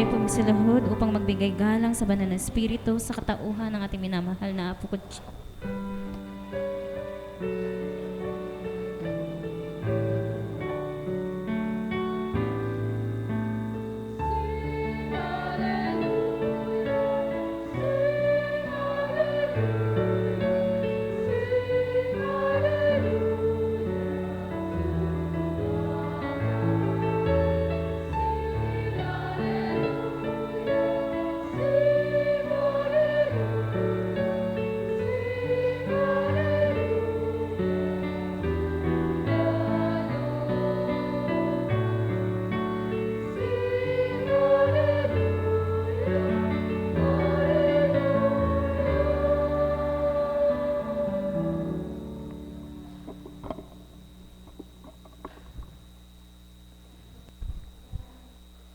tayo po magsilahod upang magbigay galang sa banal na espiritu sa katauhan ng ating minamahal na Apo Kutsi.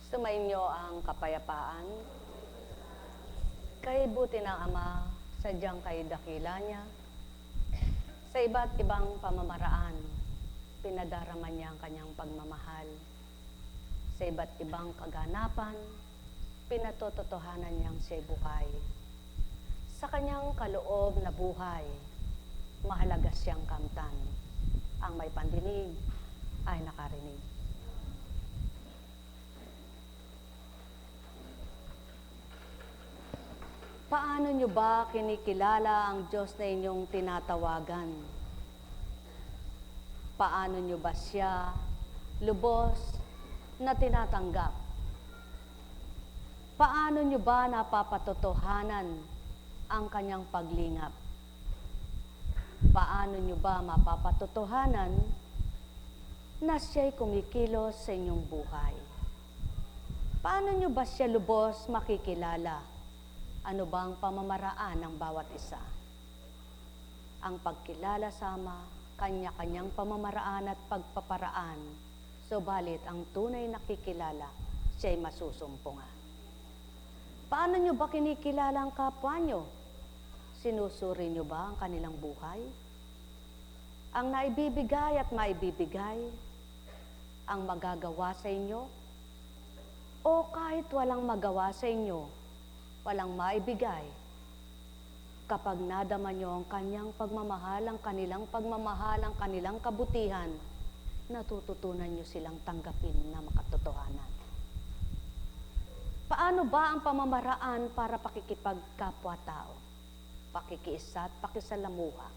Sumainyo ang kapayapaan. Kay buti ng Ama, sadyang kay dakila niya. Sa iba't ibang pamamaraan, pinadarama niya ang kanyang pagmamahal. Sa iba't ibang kaganapan, pinatototohanan niyang siya'y buhay. Sa kanyang kaloob na buhay, mahalaga siyang kamtan. Ang may pandinig ay nakarinig. Paano nyo ba kinikilala ang Diyos na inyong tinatawagan? Paano nyo ba siya lubos na tinatanggap? Paano nyo ba napapatotohanan ang kanyang paglingap? Paano nyo ba mapapatotohanan na siya'y kumikilos sa inyong buhay? Paano nyo ba siya lubos makikilala? Ano ba ang pamamaraan ng bawat isa? Ang pagkilala sa Ama, kanya-kanyang pamamaraan at pagpaparaan, subalit ang tunay na kikilala, siya'y masusumpungan. Paano nyo ba kinikilala ang kapwa nyo? Sinusuri nyo ba ang kanilang buhay? Ang naibibigay at maibibigay? Ang magagawa sa inyo? O kahit walang magawa sa inyo, walang maibigay, kapag nadama nyo ang kanyang pagmamahal, ang kanilang pagmamahal, ang kanilang kabutihan, natututunan nyo silang tanggapin na makatotohanan. Paano ba ang pamamaraan para pakikipagkapwa-tao? Pakikiisa at pakisalamuha.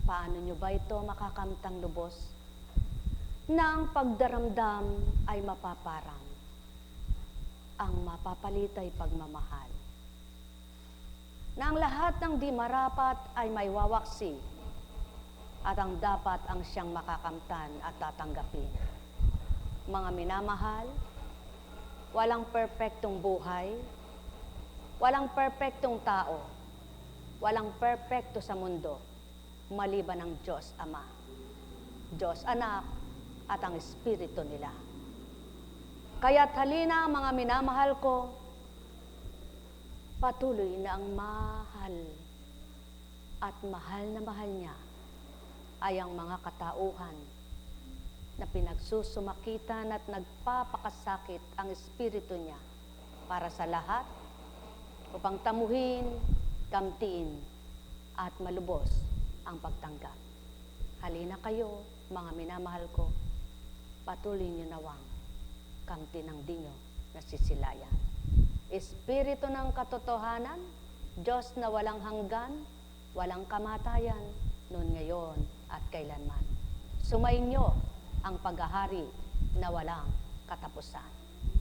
Paano nyo ba ito makakamtang lubos? Na ang pagdaramdam ay mapaparang. Ang mapapalit ay pagmamahal. Na ang lahat ng di marapat ay may wawaksi at ang dapat ang siyang makakamtan at tatanggapin. Mga minamahal, walang perpektong buhay, walang perpektong tao, walang perpekto sa mundo, maliban ang Diyos Ama, Diyos Anak at ang Espiritu nila. Kaya't halina mga minamahal ko, patuloy na ang mahal at mahal na mahal niya ay ang mga katauhan na pinagsusumakitan at nagpapakasakit ang Espiritu niya para sa lahat upang tamuhin, kamtiin at malubos ang pagtanggap. Halina kayo mga minamahal ko, patuloy niyo nawang kamti ng dinyo na sisilayan. Espiritu ng katotohanan, Diyos na walang hanggan, walang kamatayan, noon ngayon at kailanman. Sumainyo ang paghahari na walang katapusan.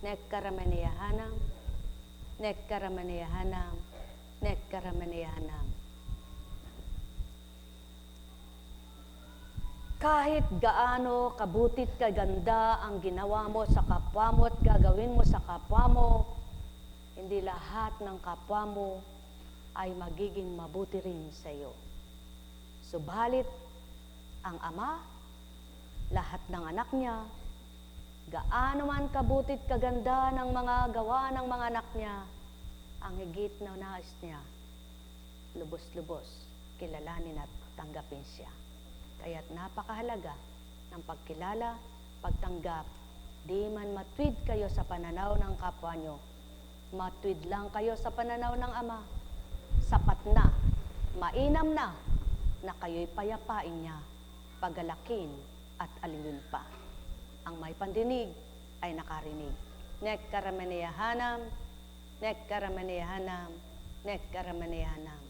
Nekkaramaniyahanam, nekkaramaniyahanam, nekkaramaniyahanam. Kahit gaano kabutit kaganda ang ginawa mo sa kapwa mo at gagawin mo sa kapwa mo, hindi lahat ng kapwa mo ay magiging mabuti rin sa iyo. Subalit, ang Ama, lahat ng anak niya, gaano man kabutit kaganda ng mga gawa ng mga anak niya, ang higit na nais niya, lubos-lubos, kilalanin at tanggapin siya. Kaya't napakahalaga ng pagkilala, pagtanggap, Di man matwid kayo sa pananaw ng kapwa nyo, matwid lang kayo sa pananaw ng Ama. Sapat na, mainam na kayo'y payapain niya, pagalakin at aliwin pa. Ang may pandinig ay nakarinig. Nek karamaniyahanam, nek karamaniyahanam, nek karamaniyahanam.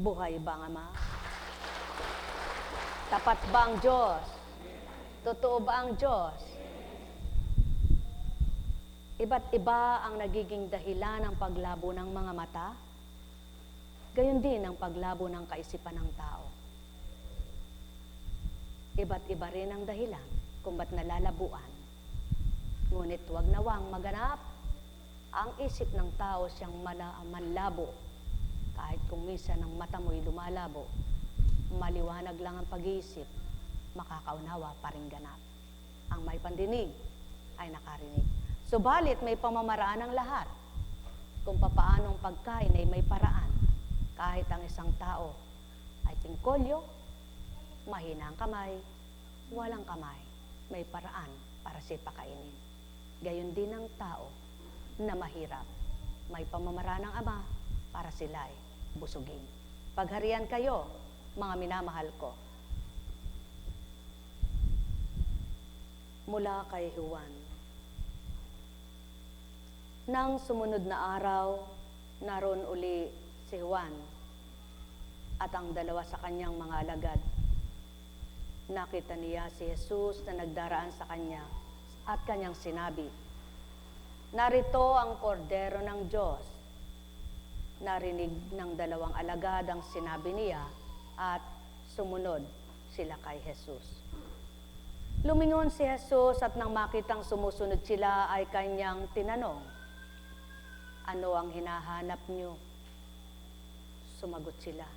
Buhay ba ang Ama? Tapat ba ang Diyos? Totoo ba ang Diyos? Iba't iba ang nagiging dahilan ng paglabo ng mga mata. Gayon din ang paglabo ng kaisipan ng tao. Iba't iba rin ang dahilan kung ba't nalalabuan. Ngunit huwag nawang maganap ang isip ng tao siyang manlabo. Kahit kung minsan ang mata mo'y lumalabo, maliwanag lang ang pag-iisip, makakaunawa pa rin ganap. Ang may pandinig ay nakarinig. Subalit may pamamaraan ang lahat kung papaanong pagkain ay may paraan. Kahit ang isang tao ay pingkolyo, mahina ang kamay, walang kamay, may paraan para siya pakainin. Gayon din ang tao na mahirap, may pamamaraan ng Ama para sila'y busugin. Pagharian kayo, mga minamahal ko. Mula kay Juan. Nang sumunod na araw, naroon uli si Juan at ang dalawa sa kanyang mga alagad. Nakita niya si Jesus na nagdaraan sa kanya at kanyang sinabi, "Narito ang kordero ng Diyos." Narinig ng dalawang alagad ang sinabi niya at sumunod sila kay Jesus. Lumingon si Jesus at nang makitang sumusunod sila ay kanyang tinanong, "Ano ang hinahanap niyo?" Sumagot sila,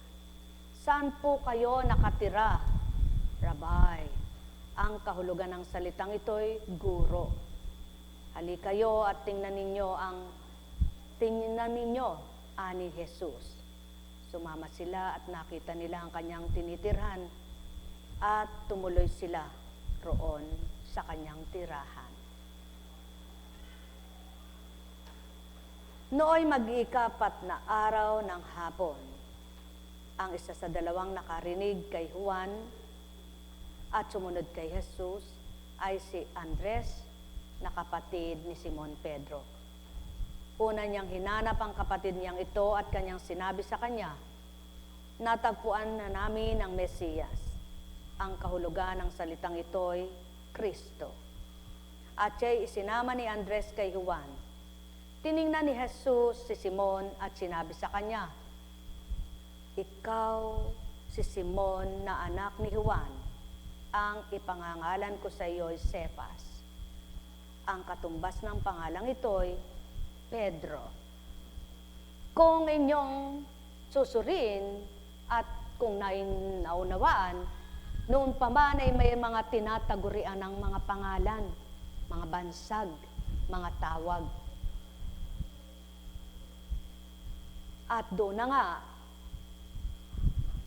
"Saan po kayo nakatira, Rabay?" Ang kahulugan ng salitang ito'y guro. Halika kayo at tingnan ninyo ani Jesus. Sumama sila at nakita nila ang kanyang tinitirhan at tumuloy sila roon sa kanyang tirahan. Nooy mag-iikapat na araw ng hapon, ang isa sa dalawang nakarinig kay Juan at sumunod kay Jesus ay si Andres na kapatid ni Simon Pedro. Una niyang hinanap ang kapatid niyang ito at kanyang sinabi sa kanya, "Natagpuan na namin ang Mesiyas." Ang kahulugan ng salitang ito'y Kristo. At siya'y isinama ni Andres kay Juan. Tiningnan ni Jesus si Simon at sinabi sa kanya, "Ikaw si Simon na anak ni Juan, ang ipangangalan ko sa iyo'y Cephas." Ang katumbas ng pangalang ito'y Pedro. Kung inyong susurin at kung naunawaan, noon pa man ay may mga tinatagurian ng mga pangalan, mga bansag, mga tawag. At doon na nga,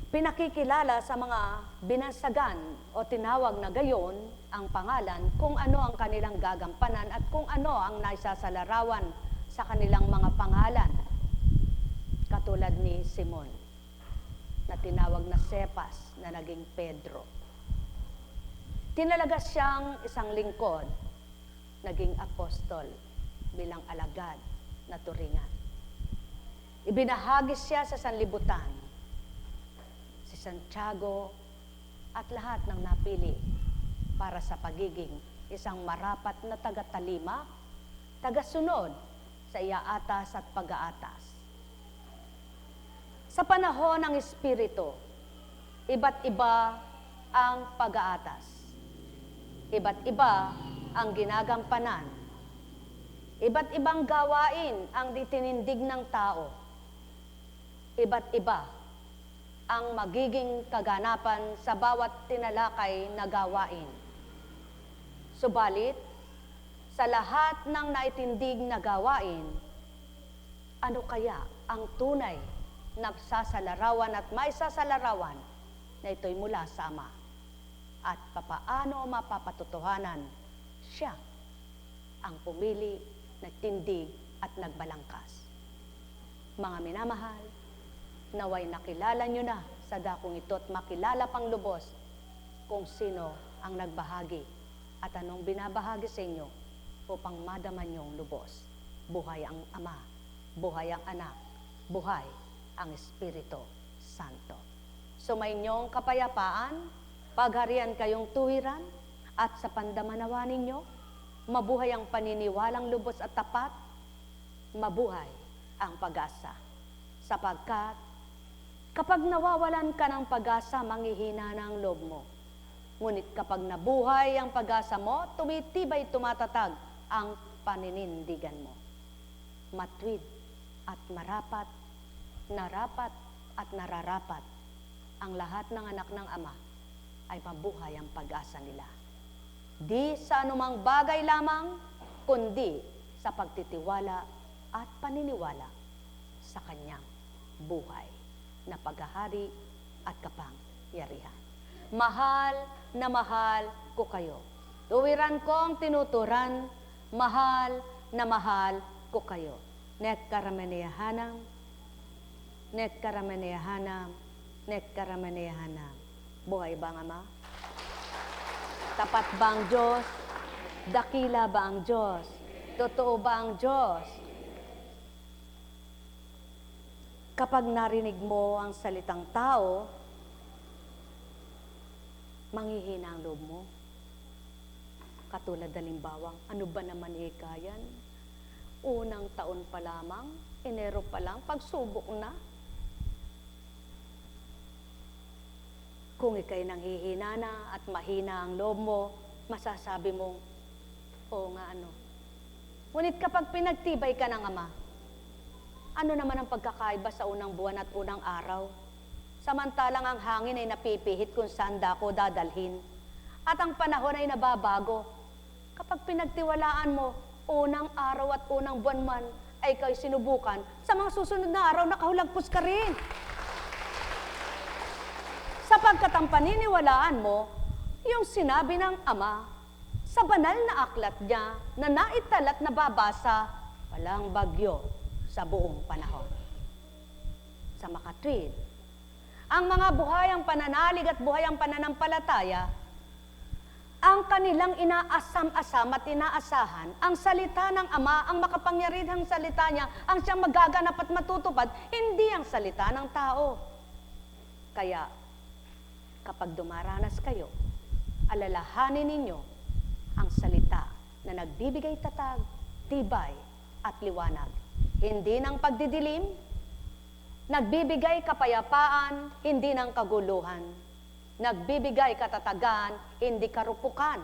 pinakikilala sa mga binansagan o tinawag na gayon ang pangalan kung ano ang kanilang gagampanan at kung ano ang naisasalarawan sa kanilang mga pangalan. Katulad ni Simon, na tinawag na Cephas, na naging Pedro. Tinalaga siyang isang lingkod, naging apostol bilang alagad na turingan. Ibinahagi siya sa sanlibutan, si Santiago at lahat ng napili para sa pagiging isang marapat na taga-talima, taga-sunod sa iaatas at pag-aatas. Sa panahon ng Espiritu, iba't iba ang pag-aatas. Iba't iba ang ginagampanan. Iba't ibang gawain ang ditinindig ng tao. Iba't iba ang magiging kaganapan sa bawat tinalakay na gawain. Subalit, sa lahat ng naitindig na gawain, ano kaya ang tunay na sasalarawan at may sasalarawan na ito'y mula sa Ama? At papaano mapapatutuhanan siya ang pumili, nagtindig at nagbalangkas. Mga minamahal, naway nakilala nyo na sa dakong ito at makilala pang lubos kung sino ang nagbahagi at anong binabahagi sa inyo upang madaman nyong lubos. Buhay ang Ama, buhay ang Anak, buhay ang Espiritu Santo. Sumainyong kapayapaan, pagharian kayong tuwiran, at sa pandamanawa ninyo, mabuhay ang paniniwalang lubos at tapat, mabuhay ang pag-asa. Sapagkat kapag nawawalan ka ng pag-asa, manghihina na ang loob mo. Ngunit kapag nabuhay ang pag-asa mo, tumitibay, tumatatag ang paninindigan mo. Matwid at marapat, narapat at nararapat, ang lahat ng anak ng Ama ay mabuhay ang pag-asa nila. Di sa anumang bagay lamang, kundi sa pagtitiwala at paniniwala sa Kanyang buhay na paghahari at kapangyarihan. Mahal na mahal ko kayo. Tuwiran kong tinuturan, mahal na mahal ko kayo. Nekkarameneyahanam, nekkarameneyahanam, nekkarameneyahanam. Buhay ba ang Ama? Tapat ba ang Diyos? Dakila ba ang Diyos? Totoo ba ang Diyos? Kapag narinig mo ang salitang tao, manghihina ang loob mo. Katulad halimbawang, ano ba naman ikayan? Unang taon pa lamang, Enero pa lang, pagsubok na. Kung ikay nanghihina na at mahina ang loob mo, masasabi mo, oo nga ano. Ngunit kapag pinagtibay ka ng Ama, ano naman ang pagkakaiba sa unang buwan at unang araw? Samantalang ang hangin ay napipihit kung saan dako dadalhin. At ang panahon ay nababago. Kapag pinagtiwalaan mo, unang araw at unang buwan man ay kayo sinubukan, sa mga susunod na araw, nakahulagpos ka rin. Sapagkat ang paniniwalaan mo, yung sinabi ng Ama, sa banal na aklat niya, na naital at nababasa, walang bagyo sa buong panahon. Sa makatwid, ang mga buhayang pananalig at buhayang pananampalataya, ang kanilang inaasam-asam at inaasahan, ang salita ng Ama, ang makapangyarihang salita niya, ang siyang magaganap at matutupad, hindi ang salita ng tao. Kaya, kapag dumaranas kayo, alalahanin ninyo ang salita na nagbibigay tatag, tibay at liwanag. Hindi ng pagdidilim, nagbibigay kapayapaan, hindi ng kaguluhan. Nagbibigay katatagan, hindi karupukan.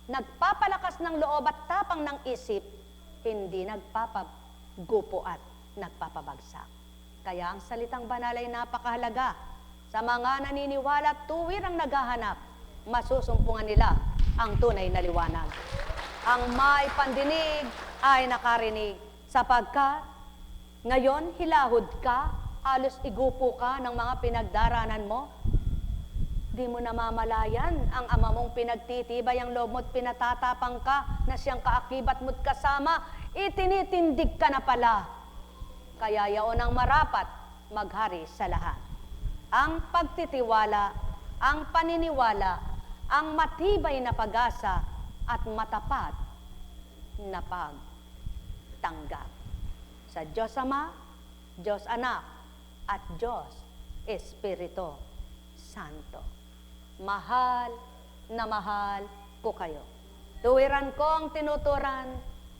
Nagpapalakas ng loob at tapang ng isip, hindi nagpapagupo at nagpapabagsak. Kaya ang salitang banal ay napakahalaga. Sa mga naniniwala at tuwirang naghahanap, masusumpungan nila ang tunay na liwanag. Ang may pandinig ay nakarinig, sapagkat ngayon hilahod ka, halos igupo ka ng mga pinagdaranan mo. Di mo namamalayan ang Ama mong pinagtitibay ang loob mo't pinatatapang ka na siyang kaakibat mo't kasama, itinitindig ka na pala. Kaya yaon ang marapat maghari sa lahat. Ang pagtitiwala, ang paniniwala, ang matibay na pag-asa at matapat na pagtanggap. Sa Diyos Ama, Diyos Anak, at Diyos Espiritu Santo. Mahal na mahal ko kayo. Tuwiran kong tinuturan,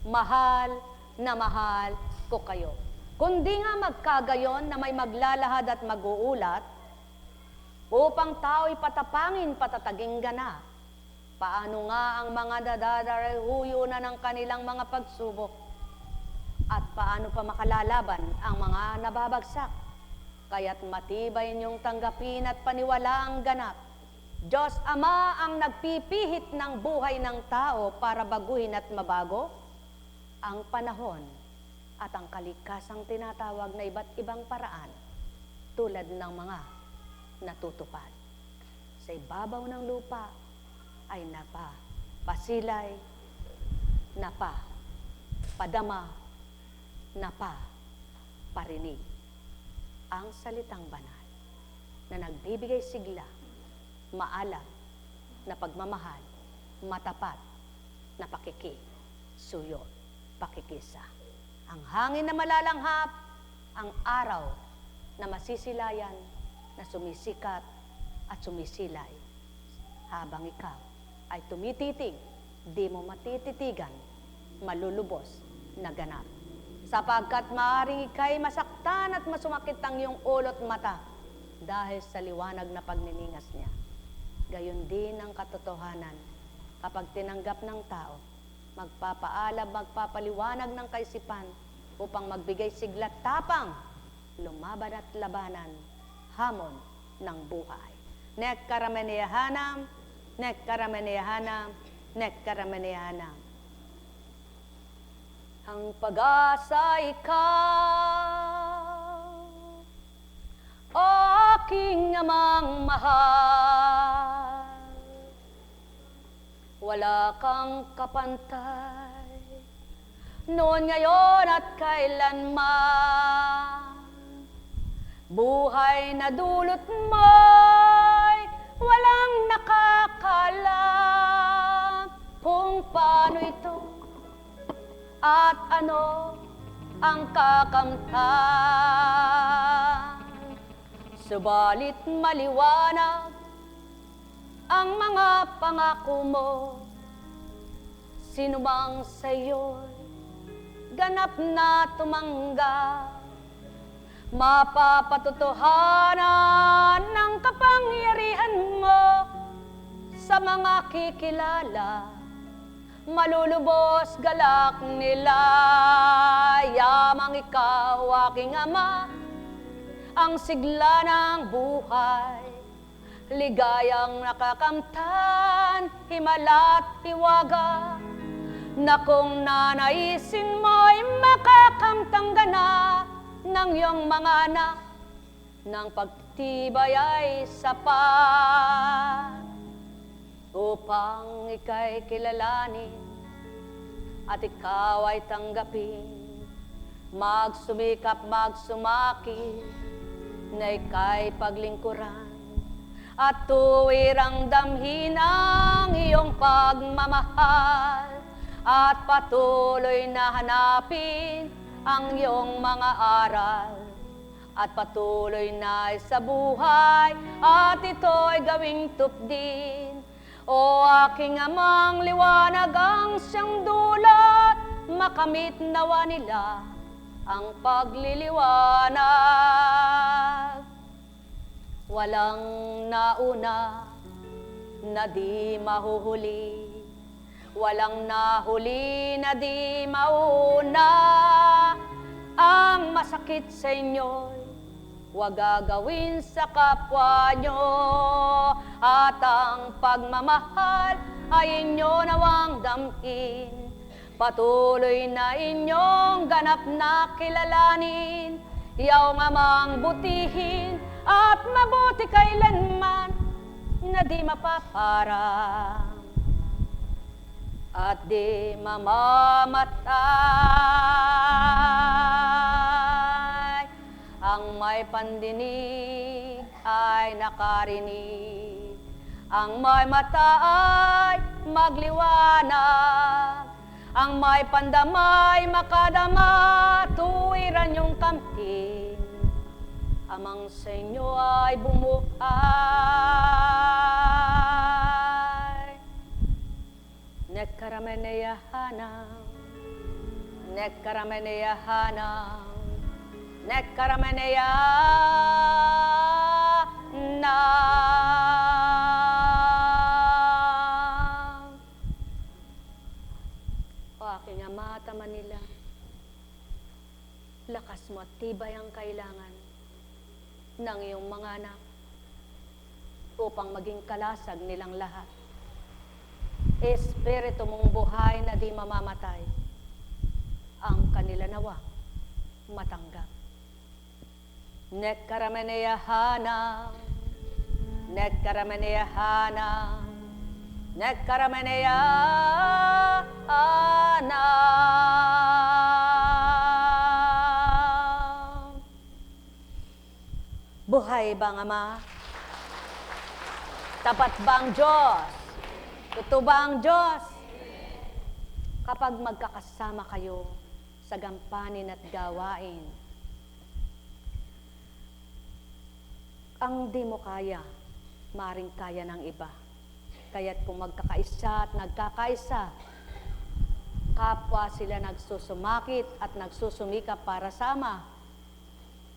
mahal na mahal ko kayo. Kundi nga magkagayon na may maglalahad at mag-uulat, upang tao'y patapangin, patataging gana. Paano nga ang mga dadarahuyo na ng kanilang mga pagsubok? At paano pa makalalaban ang mga nababagsak? Kaya't matibay niyong tanggapin at paniwalaang ganap. Diyos Ama ang nagpipihit ng buhay ng tao para baguhin at mabago ang panahon at ang kalikasang tinatawag na iba't ibang paraan tulad ng mga natutupad. Sa ibabaw ng lupa ay napapasilay, padama, parinig. Ang salitang banal na nagbibigay sigla, maalam na pagmamahal, matapat na pakikisuyo, pakikisa. Ang hangin na malalanghap, ang araw na masisilayan, na sumisikat at sumisilay. Habang ikaw ay tumititig, di mo matititigan, malulubos na ganap. Sapagkat maaaring ika'y masaktan at masumakit ang iyong ulo't mata dahil sa liwanag na pagniningas niya. Gayon din ang katotohanan kapag tinanggap ng tao, magpapaalam, magpapaliwanag ng kaisipan upang magbigay siglat tapang, lumaban at labanan, hamon ng buhay. Nek karameneyahanam, nek karameneyahanam, nek karameneyahanam. Ang pag-asa ikaw, o aking amang mahal, wala kang kapantay, noon, ngayon at kailanman. Buhay na dulot mo'y walang nakakalam kung paano ito at ano ang kakamtan. Subalit maliwanag ang mga pangako mo, sino mang sa'yo'y ganap na tumanggap, mapapatotohanan ng kapangyarihan mo sa mga kikilala, malulubos galak nila. Yamang ikaw, aking Ama, ang sigla ng buhay, ligayang nakakamtan, himala't tiwaga, na kung nanaisin mo'y makakamtang ganap ng iyong mga anak, ng pagtibay ay sapat, upang ika'y kilalanin at ikaw ay tanggapin, magsumikap, magsumaki, na ika'y paglingkuran, at tuwirang damhin ang iyong pagmamahal, at patuloy na hanapin ang iyong mga aral, at patuloy na sa buhay, at ito'y gawing tupdin. O aking Amang, liwanag ang siyang dulot, makamit nawa nila ang pagliliwanag. Walang nauna na di mahuhuli, walang nahuli na di mauna. Ang masakit sa inyo'y huwag gagawin sa kapwa nyo, at ang pagmamahal ay inyo nawang damhin. Patuloy na inyong ganap na kilalanin, iyong Amang butihin at mabuti kailanman na di mapaparang at di mamamatay. Ang may pandinig ay nakarinig, ang may mata ay magliwanag, ang may pandamay makadama, tuwiran yung kamtin, Amang sa inyo ay bumuhay. Nekkarameneyahanam, nekkarameneyahanam, nekkarameneyahanam. O aking Ama at Manila, lakas mo at tibay ang kailangan ng iyong mga anak upang maging kalasag nilang lahat. Espiritu mong buhay na di mamamatay, ang kanila nawa matanggap. Nekkarameneyahanam, nekkarameneyahanam, nekkarameneyahanam. Buhay bang Ama? Tapat ba ang Diyos? Totoo ba ang Diyos? Kapag magkakasama kayo sa gampanin at gawain, ang di mo kaya, maring kaya ng iba. Kaya't kung magkakaisa at nagkakaisa, kapwa sila nagsusumakit at nagsusumikap para sama.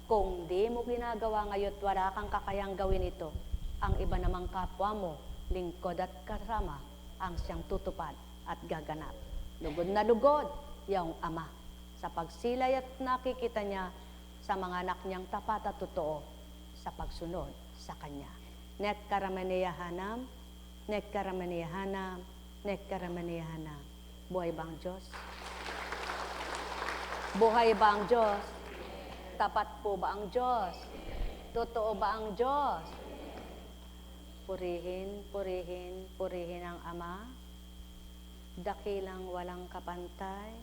Kung di mo ginagawa ngayon at wala kang kakayang gawin ito, ang iba namang kapwa mo, lingkod at kasama, ang siyang tutupad at gaganap. Lugod na lugod, yung Ama, sa pagsilay at nakikita niya sa mga anak niyang tapat at totoo sa pagsunod sa Kanya. Nek karamaniyahanam, nek karamaniyahanam, nek karamaniyahanam. Buhay ba ang Diyos? Buhay ba ang Diyos? Tapat po ba ang Diyos? Totoo ba ang Diyos? Purihin, purihin, purihin ang Ama, dakilang walang kapantay.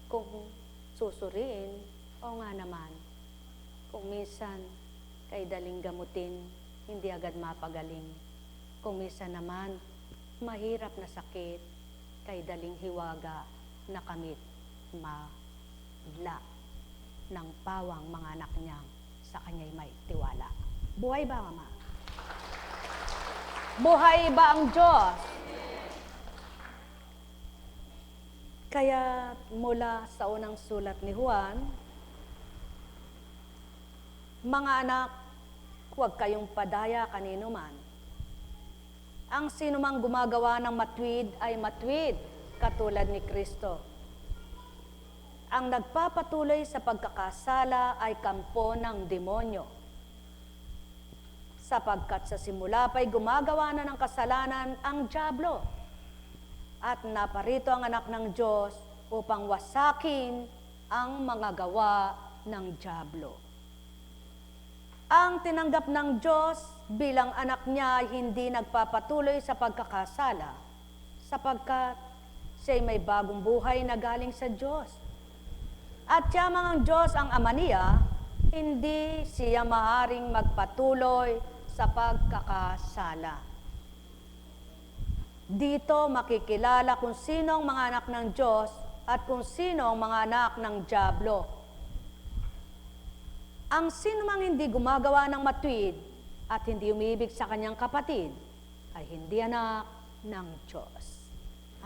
Kung susuriin, o nga naman, kung minsan kay daling gamutin, hindi agad mapagaling. Kung minsan naman, mahirap na sakit, kay daling hiwaga na kamit, madla ng pawang mga anak niyang sa kanya'y may tiwala. Buhay ba, Ama? Buhay ba ang Diyos? Kaya mula sa unang sulat ni Juan, mga anak, huwag kayong padaya kanino man. Ang sinumang gumagawa ng matwid ay matwid, katulad ni Kristo. Ang nagpapatuloy sa pagkakasala ay kampo ng demonyo. Sapagkat sa simula pa'y gumagawa na ng kasalanan ang dyablo. At naparito ang anak ng Diyos upang wasakin ang mga gawa ng dyablo. Ang tinanggap ng Diyos bilang anak niya ay hindi nagpapatuloy sa pagkakasala, sapagkat siya'y may bagong buhay na galing sa Diyos. At yamang ang Diyos ang Ama niya, hindi siya maaaring magpatuloy sa pagkakasala. Dito makikilala kung sino ang mga anak ng Diyos at kung sino ang mga anak ng dyablo. Ang sino mang hindi gumagawa ng matwid at hindi umibig sa kanyang kapatid ay hindi anak ng Diyos.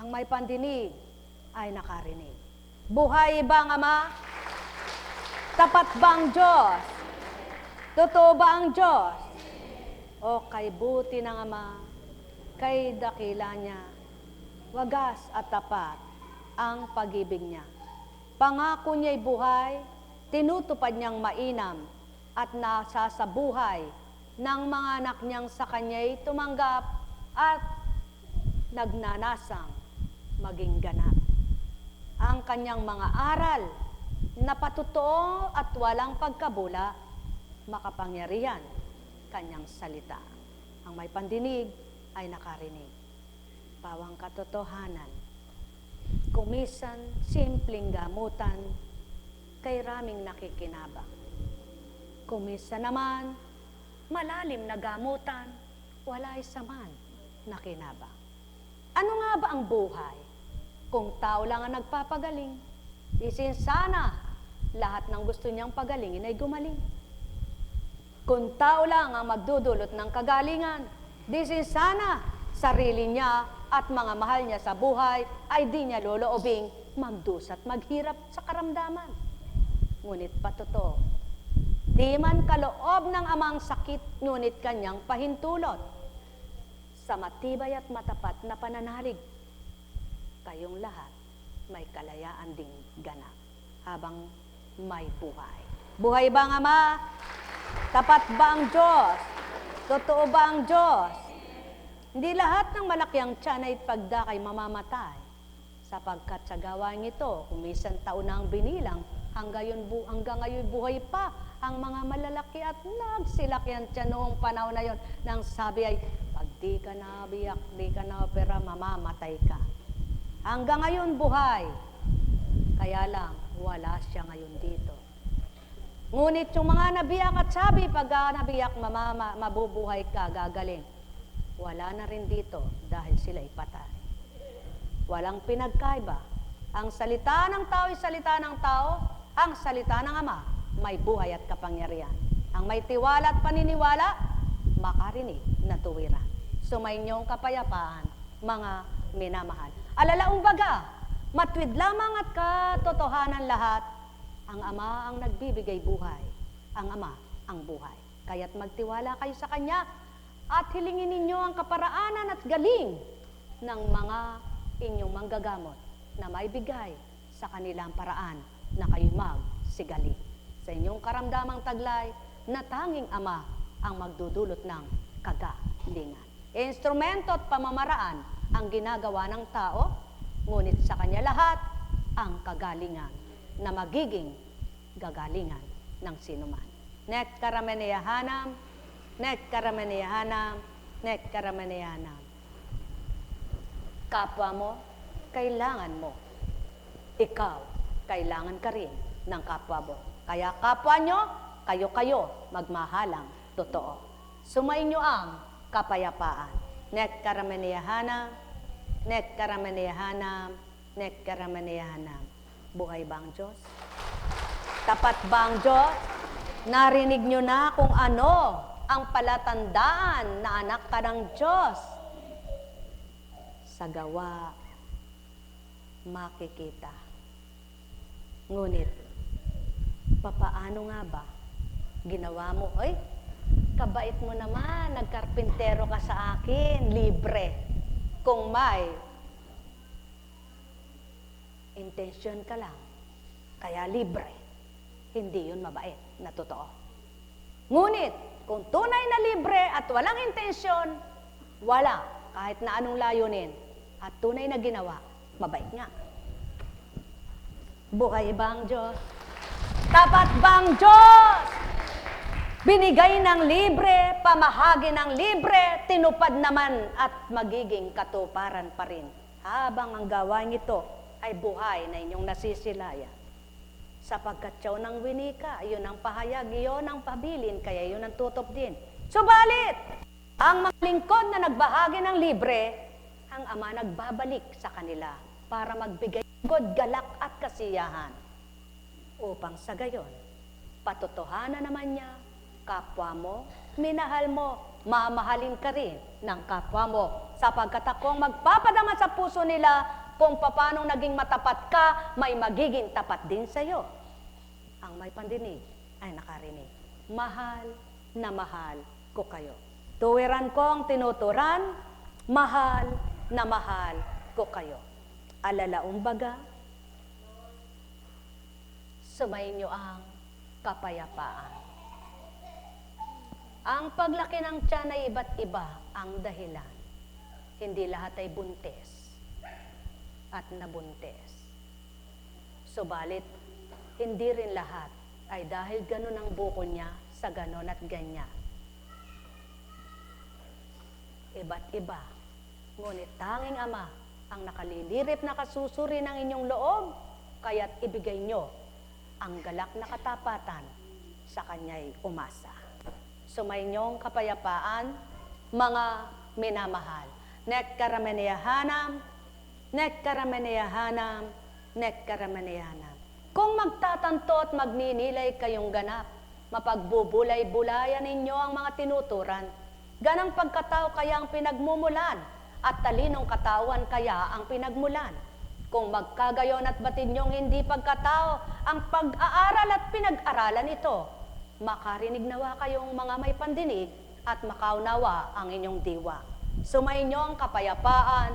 Ang may pandinig ay nakarinig. Buhay ba ang Ama? Tapat ba ang Diyos? Totoo ba ang Diyos? O kay buti ng Ama, kay dakila niya, wagas at tapat ang pag-ibig niya. Pangako niya'y buhay, tinutupad niyang mainam at nasa sa buhay ng mga anak niyang sa kanya'y tumanggap at nagnanasang maging ganap. Ang kanyang mga aral na patutoo at walang pagkabula, makapangyarihan kanyang salita. Ang may pandinig ay nakarinig. Pawang katotohanan, kumisan simpleng gamutan, kay raming nakikinabang. Kumisa naman, malalim na gamutan, wala isa man nakinabang. Ano nga ba ang buhay? Kung tao lang ang nagpapagaling, isin sana lahat ng gusto niyang pagalingin ay gumaling. Kung tao lang ang magdudulot ng kagalingan, isin sana sarili niya at mga mahal niya sa buhay ay di niya loloobing magdusat maghirap sa karamdaman. Ngunit patotoo, di man kaloob ng Amang sakit, ngunit kanyang pahintulot. Sa matibay at matapat na pananalig, kayong lahat may kalayaan ding ganap habang may buhay. Buhay ba ang Ama? Tapat ba ang Diyos? Totoo ba ang Diyos? Hindi lahat ng malaki ang tiyan ay pagdakay mamamatay, sapagkat sa gawain ito, kung minsan taon na ang binilang, hanggang ngayon buhay pa ang mga malalaki at nagsilakyan siya noong panahon na yon nang sabi ay, pag di ka na biyak, di ka na opera, mamamatay ka. Hanggang ngayon buhay, kaya lang wala siya ngayon dito. Ngunit yung mga nabiyak at sabi, pag nabiyak, mabubuhay ka, gagaling. Wala na rin dito dahil sila'y patay. Walang pinagkaiba. Ang salita ng tao ay salita ng tao, ang salita ng Ama may buhay at kapangyarihan. Ang may tiwala at paniniwala, makarinig na tuwiran. Sumainyong kapayapaan, mga minamahal. Alalaong baga, matwid lamang at katotohanan lahat, ang Ama ang nagbibigay buhay. Ang Ama ang buhay. Kaya't magtiwala kayo sa Kanya at hilingin ninyo ang kaparaanan at galing ng mga inyong manggagamot na may bigay sa kanilang paraan na kayo magsigali. Sa inyong karamdamang taglay na tanging Ama ang magdudulot ng kagalingan. Instrumento at pamamaraan ang ginagawa ng tao, ngunit sa Kanya lahat ang kagalingan na magiging gagalingan ng sinuman. Nek karameneyahanam, nek karameneyahanam, nek karameneyahanam. Kapwa mo, kailangan mo. Ikaw, kailangan ka rin ng kapwa mo. Kaya kapwa nyo, kayo-kayo, magmahalang totoo. Sumainyo ang kapayapaan. Nek karameneyahanam, nek karameneyahanam, nek karameneyahanam. Buhay ba ang Diyos? Tapat ba ang Diyos? Narinig nyo na kung ano ang palatandaan na anak ka ng Diyos. Sa gawa, makikita. Ngunit, papaano nga ba? Ginawa mo, oy, kabait mo naman, nagkarpintero ka sa akin, libre. Kung may intensyon ka lang, kaya libre, hindi yun mabait na totoo. Ngunit, kung tunay na libre at walang intensyon, wala, kahit na anong layunin, at tunay na ginawa, mabait nga. Buhay ba ang Diyos? Tapat ba ang Diyos? Binigay ng libre, pamahagi ng libre, tinupad naman at magiging katuparan pa rin. Habang ang gawain ito ay buhay na inyong nasisilayan. Sapagkat siyaw ng winika, iyon ang pahayag, iyon ang pabilin, kaya iyon ang tutop din. Subalit, ang mga lingkod na nagbahagi ng libre, ang Ama nagbabalik sa kanila para magbigay God, galak at kasiyahan. Upang sa gayon, patotohanan naman niya, kapwa mo, minahal mo, mamahalin ka rin ng kapwa mo. Sapagkat ako ang magpapadama sa puso nila kung paano naging matapat ka, may magiging tapat din sa iyo. Ang may pandinig ay nakarinig. Mahal na mahal ko kayo. Tuwiran ko ang tinuturan, mahal na mahal ko kayo. Alalaong baga, sumainyo ang kapayapaan. Ang paglaki ng tiyan ay iba't iba ang dahilan. Hindi lahat ay buntis at nabuntis. Subalit, hindi rin lahat ay dahil ganun ang buko niya sa ganon at ganyan. Iba't iba, ngunit tanging Ama ang nakalilirip na kasusuri ng inyong loob, kaya't ibigay nyo ang galak na katapatan sa Kanya'y umasa. Sumainyong kapayapaan, mga minamahal. Nek karameneyahanam, nek karameneyahanam, nek karameneyahanam. Kung magtatanto at magninilay kayong ganap, mapagbubulay-bulayan ninyo ang mga tinuturan. Ganang pagkatao kaya ang pinagmumulan, at talinong katawan kaya ang pinagmulan. Kung magkagayon at batid niyong hindi pagkatao, ang pag-aaral at pinag-aralan ito, makarinig nawa kayong mga may pandinig at makaunawa ang inyong diwa. Sumainyo ang kapayapaan,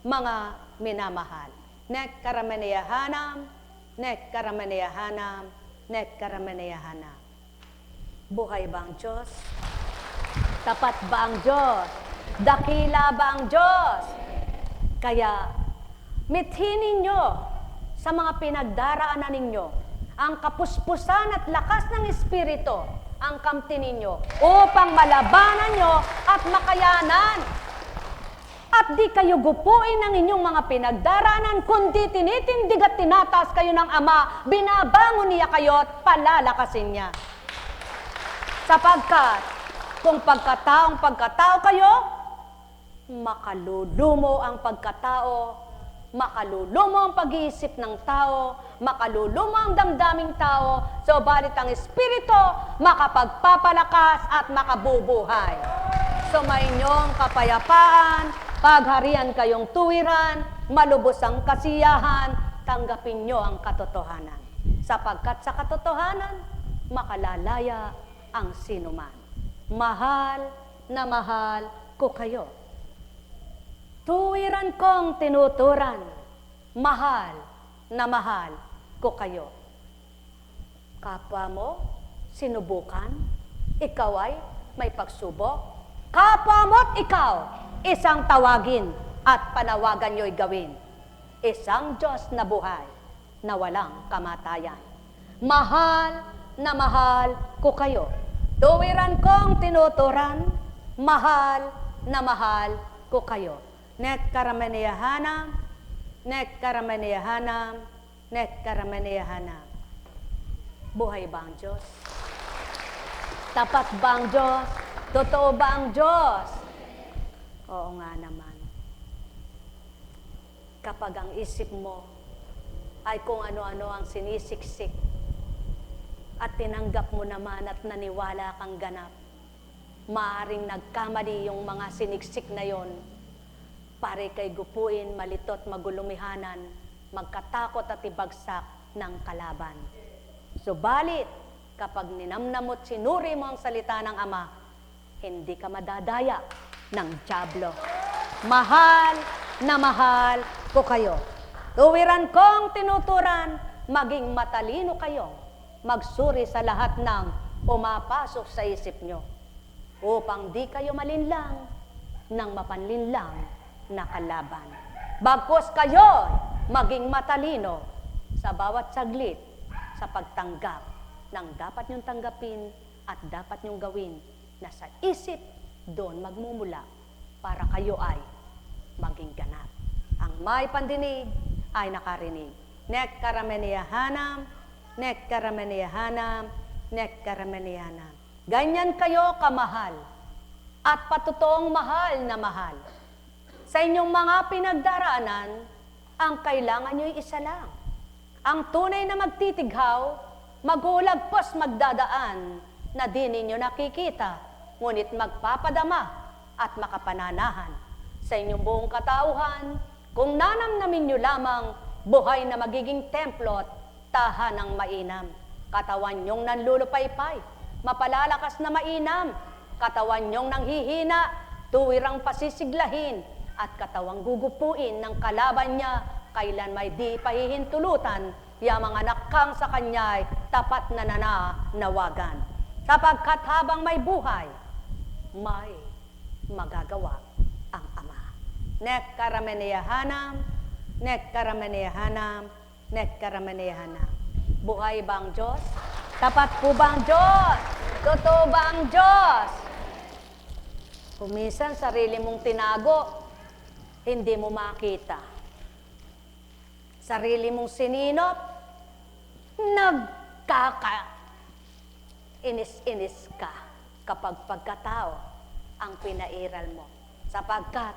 mga minamahal. Nek karameneyahanam, nek karameneyahanam, nek karameneyahanam. Buhay ba ang Diyos? Tapat ba ang Diyos? Dakila ba ang Diyos? Kaya, mithin ninyo sa mga pinagdaraanan ninyo ang kapuspusan at lakas ng Espiritu ang kamtin ninyo upang malabanan nyo at makayanan At di kayo gupuin ng inyong mga pinagdaraanan, kundi tinitindig at tinataas kayo ng Ama, binabangon niya kayo at palalakasin niya. Sapagkat, kung pagkatao kayo, makalulumo ang pagkatao, makalulumo ang pag-iisip ng tao, makalulumo ang damdaming tao, subalit ang Espiritu makapagpapalakas at makabubuhay. Sumayinyong kapayapaan, pagharian kayong tuwiran, malubos ang kasiyahan, tanggapin nyo ang katotohanan. Sapagkat sa katotohanan, makalalaya ang sinuman. Mahal na mahal ko kayo. Tuwiran kong tinuturan, mahal na mahal ko kayo. Kapwa mo, sinubukan, ikaw ay may pagsubok. Kapwa mo't ikaw, isang tawagin at panawagan nyo'y gawin. Isang Diyos na buhay na walang kamatayan. Mahal na mahal ko kayo. Tuwiran kong tinuturan, mahal na mahal ko kayo. Net karamaniyahanam, net karamaniyahanam, net karamaniyahanam. Buhay ba ang Diyos? Tapat ba ang Diyos? Totoo ba ang Diyos? Oo nga naman. Kapag ang isip mo ay kung ano-ano ang sinisiksik at tinanggap mo naman at naniwala kang ganap, maaaring nagkamali yung mga siniksik na yon, pare kay gupuin, malitot, magulumihanan, magkatakot at ibagsak ng kalaban. Subalit, kapag ninamnamot sinuri mo ang salita ng Ama, hindi ka madadaya ng dyablo. Mahal na mahal ko kayo. Tuwiran kong tinuturan, maging matalino kayo, magsuri sa lahat ng pumapasok sa isip nyo, upang di kayo malinlang ng mapanlinlang na kalaban. Bagkus kayo maging matalino sa bawat saglit sa pagtanggap ng dapat nyong tanggapin at dapat nyong gawin na sa isip doon magmumula para kayo ay maging ganap. Ang may pandinig ay nakarinig. Nek karamaniyahanam, nek karamaniyahanam, nek karamaniyahanam. Ganyan kayo kamahal at patutoong mahal na mahal. Sa inyong mga pinagdaraanan, ang kailangan nyo'y isa lang. Ang tunay na magtitighaw, magulagpos magdadaan na di ninyo nakikita, ngunit magpapadama at makapananahan sa inyong buong katauhan kung nanamnamin nyo lamang buhay na magiging templo at tahanang mainam. Katawan nyong nanlulupaypay, mapalalakas na mainam, katawan nyong nanghihina, tuwirang pasisiglahin, at katawang gugupuin ng kalaban niya, kailan may di pahihintulutan, ya mga nakang sa kanya'y tapat na nananawagan. Sapagkat habang may buhay, may magagawa ang Ama. Nek karamaniyahanam, nek karamaniyahanam, nek karamaniyahanam. Buhay ba ang Diyos? Tapat po ba ang Diyos? Totoo ba ang Diyos? Kung minsan sarili mong tinago, hindi mo makita. Sarili mong sininop, inis-inis ka kapag pagkatao ang pinairal mo. Sapagkat,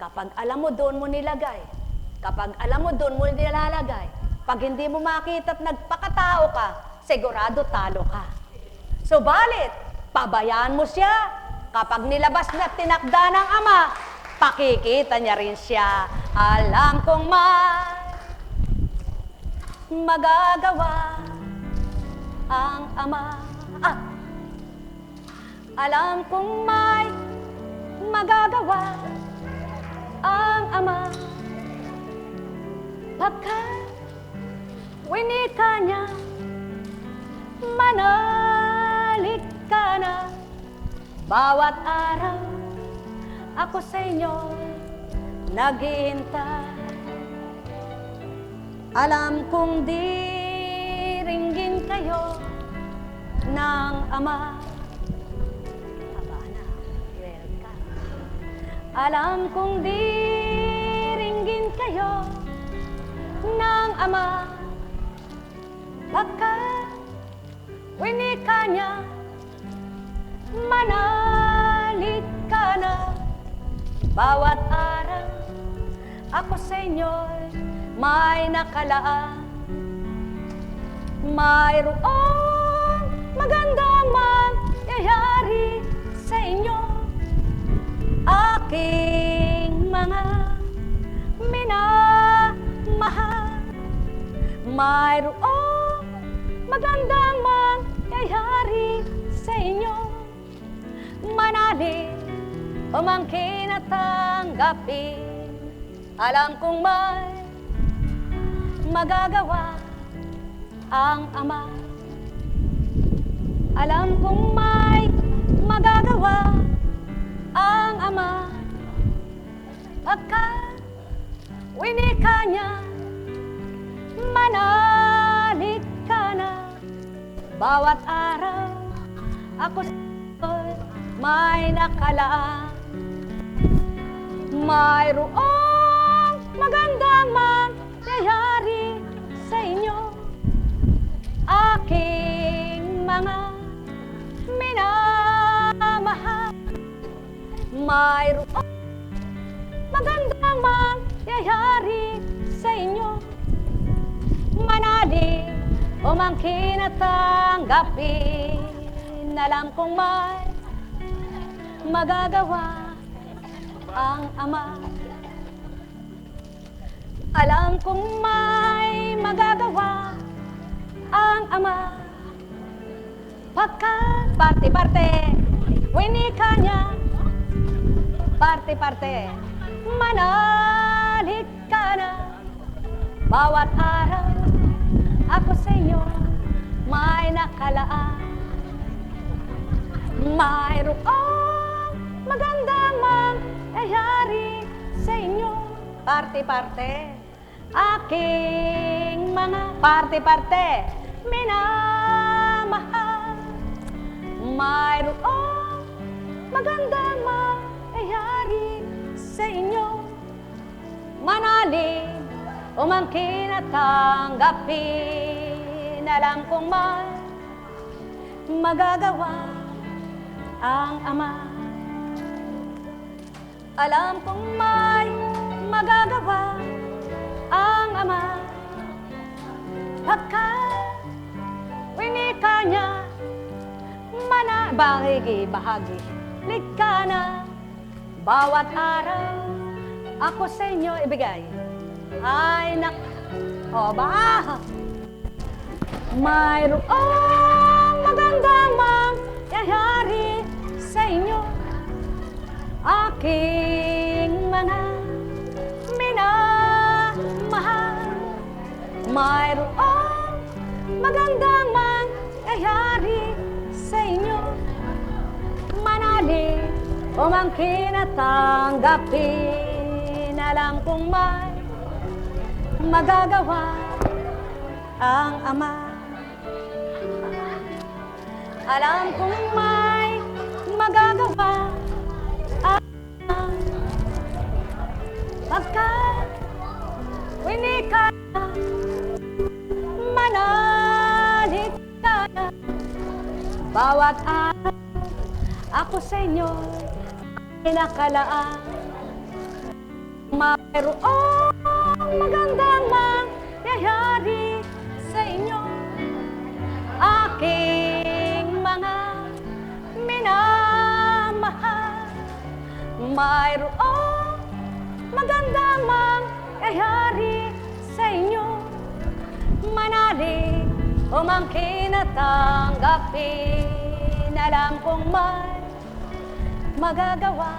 kapag alam mo doon mo nilagay, kapag alam mo doon mo nilalagay, pag hindi mo makita at nagpakatao ka, sigurado talo ka. Subalit, pabayaan mo siya, kapag nilabas na tinakda ng Ama, pakikita niya rin siya. Alam kong magagawa ang Ama. Alam kong may magagawa ang Ama. Pagkat winika niya, manalig ka na. Bawat araw ako sa inyo naghihintay. Alam kong diringgin kayo ng Ama. Aba na, welcome. Alam kong diringgin kayo ng Ama, pagkat winika niya, manalig ka na. Bawat araw ako sa inyo'y may nakalaan. Mayroong magandang mangyayari sa inyo, aking mga minamahal. Mayroong magandang mangyayari sa inyo, manalig umangkin at tanggapin. Alam kong may magagawa ang Ama. Alam kong may magagawa ang Ama, pagkat winika niya, manalig ka na. Bawat araw ako sa'yo'y may nakalaan. Mayroong magandang mangyayari sa inyo, aking mga minamahal. Mayroong magandang mangyayari sa inyo, manalig umangkin at tanggapin. Alam kong may magagawa ang Ama. Alam kong may magagawa ang Ama, pagkat parte-parte winika niya, parte-parte manalig ka na. Bawat araw ako sa inyo may nakalaan. Mayroong magandang mangyayari sa inyo, parte-parte, aking mga parte-parte minamahal. Mayroong magandang mangyayari sa inyo, manalig umangkin at tanggapin. Alam kong may magagawa ang Ama. Alam kong may magagawa ang Ama, pagkat winika niya, bahagi ligka na. Bawat araw ako sa inyo ibigay. Ay mayroong magandang mangyayari sa inyo, aking mga minamahal. Mayroong magandang mangyayari sa inyo, manalig umangkin at tanggapin. Alam kong may magagawa ang Ama. Alam kong may magagawa ang Ama, pagkat winika na, manalig ka na. Bawat araw ako sa inyo ay nakalaan. Mayroong magandang mangyayari sa inyo, aking mga minamahal. Mayroong magandang mangyayari sa inyo, manalig umangkin at tanggapin. Alam kong may magagawa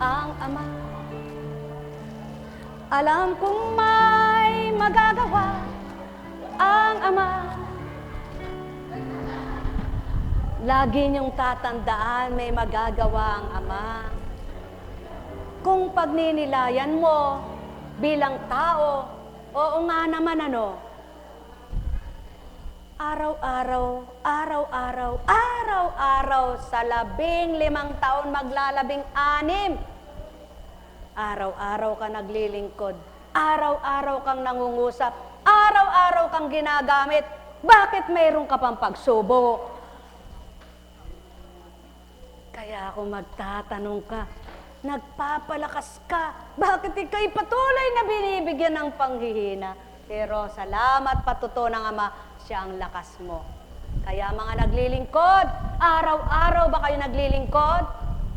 ang Ama. Alam kong may magagawa ang Ama. Lagi niyong tatandaan, may magagawa ang Ama. Kung pagninilayan mo bilang tao, oo nga naman araw-araw sa 15 taon, maglalabing 6 Araw-araw ka naglilingkod. Araw-araw kang nangungusap. Araw-araw kang ginagamit. Bakit mayroon ka pang pagsubok? Kaya ako magtatanong ka, nagpapalakas ka, bakit ika'y patuloy na binibigyan ng panghihina? Pero salamat patuto ng Ama, siya ang lakas mo. Kaya mga naglilingkod, araw-araw ba kayo naglilingkod?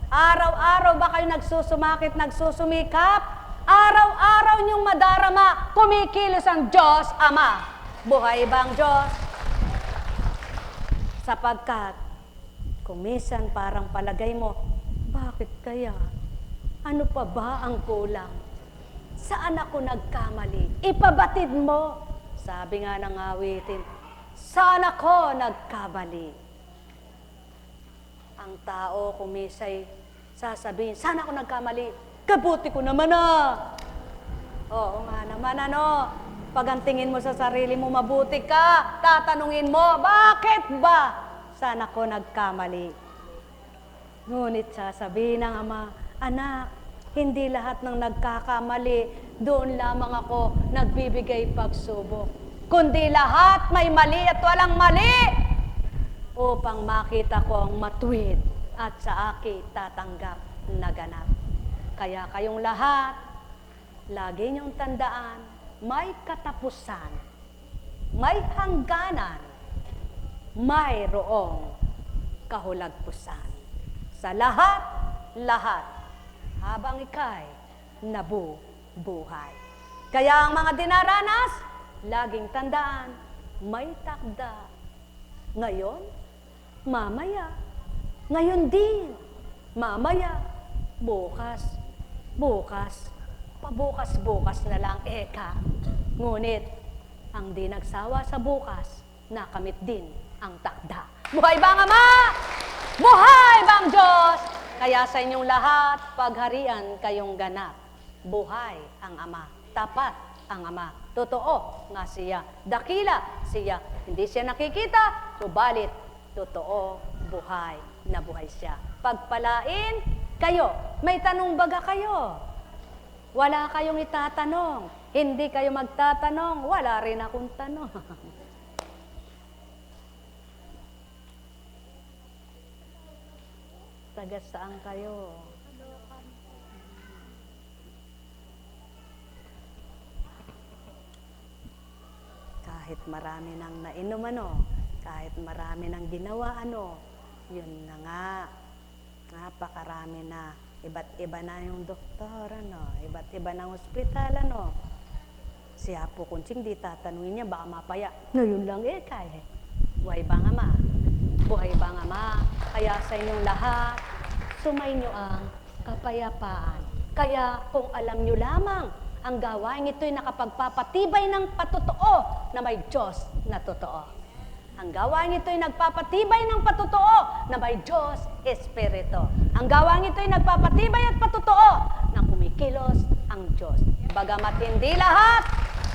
Araw-araw ba kayo nagsusumakit, nagsusumikap? Araw-araw niyong madarama, kumikilos ang Diyos Ama. Buhay ba ang Diyos? Sapagkat, kumisan parang palagay mo, bakit kaya? Ano pa ba ang kulang? Saan ako nagkamali? Ipabatid mo. Sabi nga ng awitin, saan ako nagkamali? Ang tao kumisay, sasabihin, saan ako nagkamali? Kabuti ko naman Oo nga naman Pag ang tingin mo sa sarili mo, mabuti ka, tatanungin mo, bakit ba? Saan ako nagkamali? Ngunit sasabihin ng Ama, anak, hindi lahat ng nagkakamali, doon lamang ako nagbibigay pagsubok. Kundi lahat may mali at walang mali, upang makita ko ang matuwid at sa akin tatanggap na ganap. Kaya kayong lahat, lagi niyong tandaan, may katapusan, may hangganan, mayroong kahulagpusan. Sa lahat, habang ika'y nabubuhay. Kaya ang mga dinaranas, laging tandaan, may takda. Ngayon, mamaya. Ngayon din, mamaya. Bukas, pabukas-bukas na lang eka. Ngunit, ang di nagsawa sa bukas, nakamit din ang takda. Buhay ba ang Ama? Buhay ba ang Diyos? Kaya sa inyong lahat, pagharian kayong ganap. Buhay ang Ama. Tapat ang Ama. Totoo nga siya. Dakila siya. Hindi siya nakikita, subalit totoo, buhay na buhay siya. Pagpalain kayo. May tanong baga kayo? Wala kayong itatanong. Hindi kayo magtatanong. Wala rin akong tanong. Taga saan kayo? Kahit marami nang nainom kahit marami nang ginawa yun na nga, napakarami na, iba't iba na yung doktor, iba't iba na ospital, Si Apo Kunching, di tatanungin niya, baka mapaya. Ngayon lang kaya. Buhay ba nga Ma? Buhay ba nga Ma? Kaya sa inyong lahat, sumainyo ang kapayapaan. Kaya kung alam nyo lamang, ang gawain ito'y nakapagpapatibay ng patotoo na may Diyos na totoo. Ang gawain ito'y nagpapatibay ng patotoo na may Diyos Espiritu. Ang gawain ito'y nagpapatibay at patotoo na kumikilos ang Diyos. Bagamat hindi lahat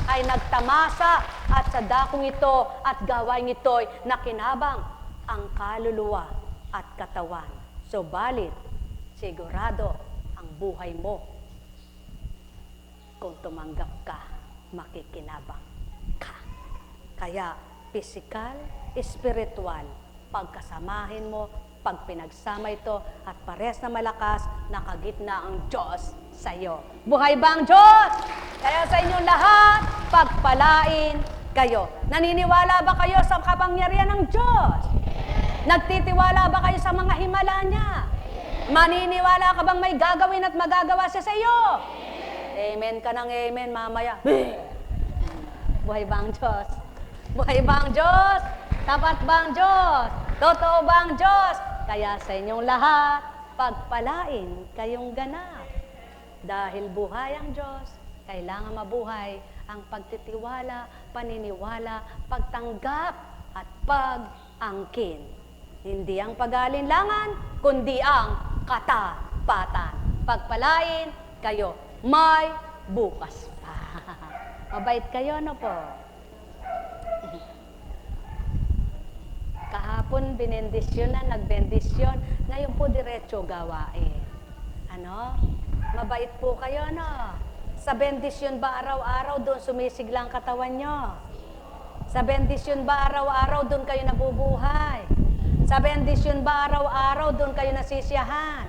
ay nagtamasa at sa dakong ito at gawain ito'y nakinabang ang kaluluwa at katawan. Subalit, sigurado ang buhay mo. Kung tumanggap ka, makikinabang ka. Kaya, pisikal, espiritual, pagkasamahin mo, pag pinagsama ito, at pares na malakas, nakagitna ang Diyos sa iyo. Buhay ba ang Diyos? Kaya sa inyong lahat, pagpalain kayo. Naniniwala ba kayo sa kapangyarihan ng Diyos? Nagtitiwala ba kayo sa mga himala niya? Maniniwala ka bang may gagawin at magagawa siya sa iyo? Amen ka ng amen, mamaya. Buhay ba ang Diyos? Buhay ba ang Diyos? Tapat ba ang Diyos? Totoo ba ang Diyos? Kaya sa inyong lahat, pagpalain kayong ganap. Dahil buhay ang Diyos, kailangan mabuhay ang pagtitiwala, paniniwala, pagtanggap, at pag-angkin. Hindi ang pag-alinlangan, kundi ang katapatan. Pagpalain kayo, may bukas pa. Mabait kayo, po? Kahapon, binendisyon na, nagbendisyon. Ngayon po, diretso gawain. Mabait po kayo, no? Sa bendisyon ba araw-araw doon sumisigla ang katawan nyo? Sa bendisyon ba araw-araw doon kayo nabubuhay? Sa bendisyon ba araw-araw doon kayo nasisiyahan?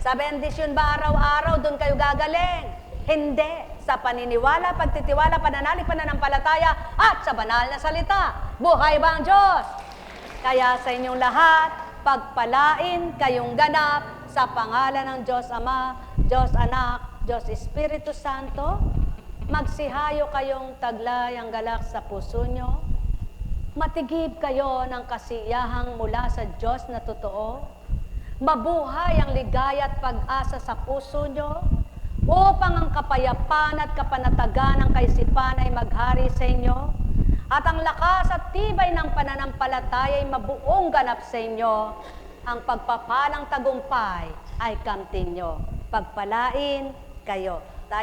Sa bendisyon ba araw-araw doon kayo gagaling? Hindi. Sa paniniwala, pagtitiwala, pananalig, pananampalataya, at sa banal na salita. Buhay ba ang Diyos? Kaya sa inyong lahat, pagpalain kayong ganap sa pangalan ng Diyos Ama, Diyos Anak, Diyos Espiritu Santo. Magsihayo kayong taglay ang galak sa puso nyo. Matigib kayo ng kasiyahang mula sa Diyos na totoo. Mabuhay ang ligaya at pag-asa sa puso nyo, upang ang kapayapaan at kapanatagan ng kaisipan ay maghari sa inyo, at ang lakas at tibay ng pananampalataya ay mabuong ganap sa inyo. Ang pagpapalang tagumpay ay kamtin nyo. Pagpalain kayo.